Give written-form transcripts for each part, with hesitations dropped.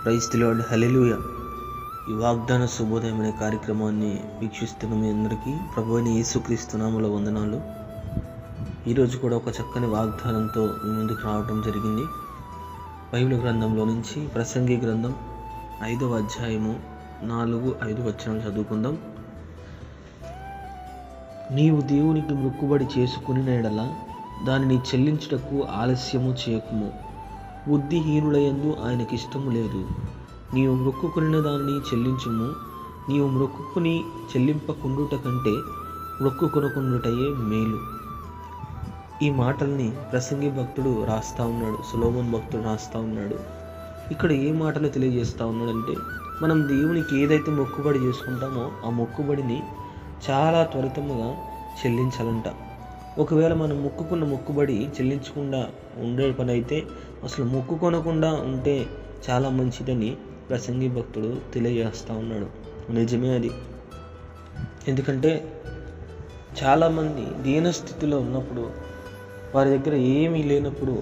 Praise the lord, హల్లెలూయా. ఈ వాగ్దాన శుభోదయం అనే కార్యక్రమాన్ని వీక్షిస్తున్న మీ అందరికీ ప్రభు అయిన యేసుక్రీస్తు నామములో వందనాలు. ఈరోజు కూడా ఒక చక్కని వాగ్దానంతో మీ ముందుకు రావడం జరిగింది. బైబిల్ గ్రంథంలో నుంచి ప్రసంగి గ్రంథం 5వ అధ్యాయము 4-5 వచనాలు చదువుకుందాం. నీవు దేవునికి మొక్కుబడి చేసుకుని ఎడల దానిని చెల్లించుటకు ఆలస్యము చేయకుము. బుద్ధిహీనులయందు ఆయనకిష్టము లేదు. నీవు మొక్కుకుని దానిని చెల్లించుము. నీవు మొక్కుకుని చెల్లింపకుండుట కంటే మొక్కుకొనకుండుటయే మేలు. ఈ మాటల్ని ప్రసంగి భక్తుడు రాస్తా ఉన్నాడు, సొలొమోను భక్తుడు రాస్తా ఉన్నాడు. ఇక్కడ ఏ మాటలు తెలియజేస్తా ఉన్నాడంటే, మనం దేవునికి ఏదైతే మొక్కుబడి చేసుకుంటామో ఆ మొక్కుబడిని చాలా త్వరితముగా చెల్లించాలంట. ఒకవేళ మనం మొక్కుకున్న మొక్కుబడి చెల్లించకుండా ఉండే పని అయితే అసలు మొక్కుకొనకుండా ఉంటే చాలా మంచిదని ప్రసంగి భక్తుడు తెలియజేస్తూ ఉన్నాడు. నిజమే అది. ఎందుకంటే చాలామంది దీనస్థితిలో ఉన్నప్పుడు, వారి దగ్గర ఏమీ లేనప్పుడు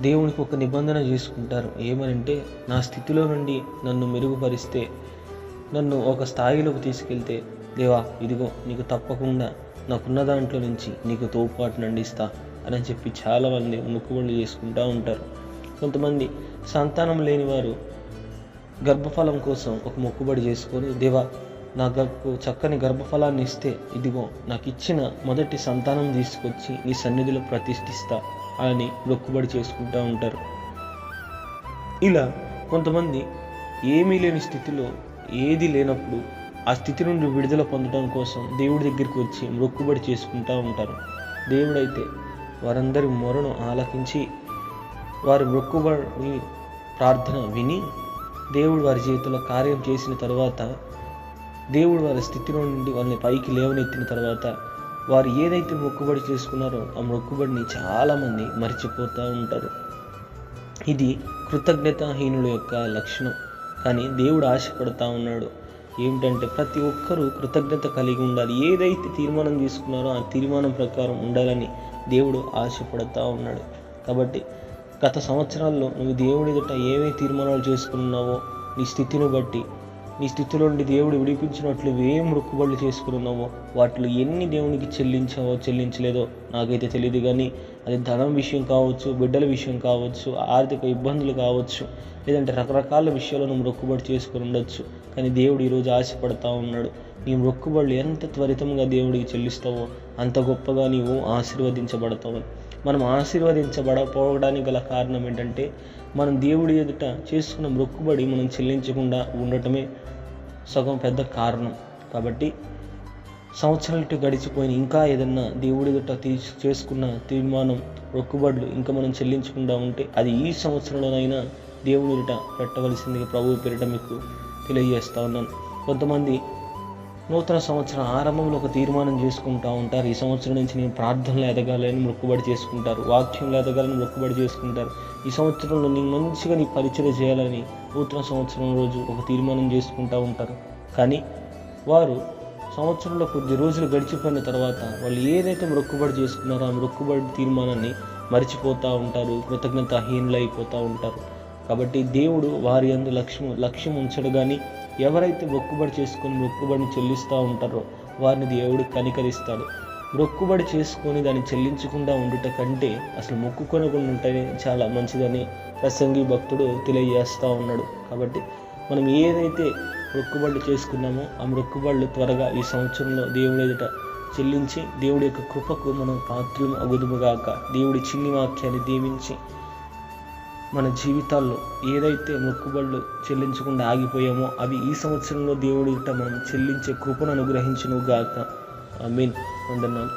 దేవునికి ఒక నిబంధన చేసుకుంటారు. ఏమనంటే, నా స్థితిలో నుండి నన్ను మెరుగుపరిస్తే, నన్ను ఒక స్థాయిలోకి తీసుకెళ్తే, దేవా ఇదిగో నీకు తప్పకుండా నాకున్న దాంట్లో నుంచి నీకు తోడ్పాటును అందిస్తా అని చెప్పి చాలామంది మొక్కుబడులు చేసుకుంటూ ఉంటారు. కొంతమంది సంతానం లేని వారు గర్భఫలం కోసం ఒక మొక్కుబడి చేసుకొని, దేవా నాకు చక్కని గర్భఫలాన్ని ఇస్తే ఇదిగో నాకు ఇచ్చిన మొదటి సంతానం తీసుకొచ్చి నీ సన్నిధిలో ప్రతిష్ఠిస్తా అని మొక్కుబడి చేసుకుంటూ ఉంటారు. ఇలా కొంతమంది ఏమీ లేని స్థితిలో, ఏది లేనప్పుడు ఆ స్థితి నుండి విడుదల పొందడం కోసం దేవుడి దగ్గరికి వచ్చి మొక్కుబడి చేసుకుంటూ ఉంటారు. దేవుడైతే వారందరి మొరను ఆలకించి వారి మొక్కుబడి ప్రార్థన విని దేవుడు వారి జీవితంలో కార్యం చేసిన తర్వాత, దేవుడు వారి స్థితిలో నుండి వాళ్ళని పైకి లేవనెత్తిన తర్వాత, వారు ఏదైతే మొక్కుబడి చేసుకున్నారో ఆ మొక్కుబడిని చాలామంది మర్చిపోతూ ఉంటారు. ఇది కృతజ్ఞతాహీనుల యొక్క లక్షణం. కానీ దేవుడు ఆశపడతా ఉన్నాడు ఏమిటంటే, ప్రతి ఒక్కరూ కృతజ్ఞత కలిగి ఉండాలి. ఏదైతే తీర్మానం తీసుకున్నారో ఆ తీర్మానం ప్రకారం ఉండాలని దేవుడు ఆశపడతా ఉన్నాడు. కాబట్టి గత సంవత్సరాల్లో నువ్వు దేవుడి ఎదుట ఏవే తీర్మానాలు చేసుకున్నావో, నీ స్థితిని బట్టి, నీ స్థితిలో నుండి దేవుడు విడిపించినట్లు ఏం మొక్కుబడులు చేసుకున్నావో వాటిలో ఎన్ని దేవునికి చెల్లించావో చెల్లించలేదో నాకైతే తెలియదు. కానీ అది ధనం విషయం కావచ్చు, బిడ్డల విషయం కావచ్చు, ఆర్థిక ఇబ్బందులు కావచ్చు, లేదంటే రకరకాల విషయాలను మొక్కుబడి చేసుకుని ఉండొచ్చు. కానీ దేవుడు ఈరోజు ఆశపడతా ఉన్నాడు, నీ మొక్కుబడులు ఎంత త్వరితంగా దేవుడికి చెల్లిస్తావో అంత గొప్పగా నీవు ఆశీర్వదించబడతావు. మనం ఆశీర్వదించబడకపోవడానికి గల కారణం ఏంటంటే, మనం దేవుడి ఎదుట చేసుకున్న మొక్కుబడి మనం చెల్లించకుండా ఉండటమే సగం పెద్ద కారణం. కాబట్టి సంవత్సరాలు గడిచిపోయిన ఇంకా ఏదన్నా దేవుడి ఎదుట చేసుకున్న తీర్మానం, మొక్కుబడులు ఇంకా మనం చెల్లించకుండా ఉంటే అది ఈ సంవత్సరంలోనైనా దేవుడి ఎదుట పెట్టవలసిందిగా ప్రభువు పేరిట మీకు తెలియజేస్తా ఉన్నాను. కొంతమంది నూతన సంవత్సరం ఆరంభంలో ఒక తీర్మానం చేసుకుంటూ ఉంటారు. ఈ సంవత్సరం నుంచి నేను ప్రార్థనలు ఎదగాలని మొక్కుబడి చేసుకుంటారు, వాక్యంలో ఎదగాలని మొక్కుబడి చేసుకుంటారు. ఈ సంవత్సరంలో నేను మంచిగా నీ పరిచయం చేయాలని నూతన సంవత్సరం రోజు ఒక తీర్మానం చేసుకుంటూ ఉంటారు. కానీ వారు సంవత్సరంలో కొద్ది రోజులు గడిచిపోయిన తర్వాత వాళ్ళు ఏదైతే మొక్కుబడి చేసుకున్నారో ఆ మొక్కుబడి తీర్మానాన్ని మర్చిపోతూ ఉంటారు, కృతజ్ఞతాహీనులు అయిపోతూ ఉంటారు. కాబట్టి దేవుడు వారి యందు లక్ష్యం ఉంచడు. కానీ ఎవరైతే మొక్కుబడి చేసుకొని మొక్కుబడిని చెల్లిస్తూ ఉంటారో వారిని దేవుడు కనికరిస్తాడు. మొక్కుబడి చేసుకొని దాన్ని చెల్లించకుండా ఉండుట కంటే అసలు మొక్కుకొనకుండా ఉంటేనే చాలా మంచిదని ప్రసంగి భక్తుడు తెలియజేస్తూ ఉన్నాడు. కాబట్టి మనం ఏదైతే మొక్కుబడులు చేసుకున్నామో ఆ మొక్కుబడులు త్వరగా ఈ సంవత్సరంలో దేవుడి ఎదుట చెల్లించి దేవుడి యొక్క కృపకు మనం పాత్రలు అగుదుముగాక. దేవుడి చిన్ని వాక్యాన్ని దీవించి మన జీవితాల్లో ఏదైతే మొక్కుబడులు చెల్లించకుండా ఆగిపోయామో అవి ఈ సంవత్సరంలో దేవుడి ఎదుట మనం చెల్లించే కృపను అనుగ్రహించునుగాక. ఆమేన్. వందనాలు.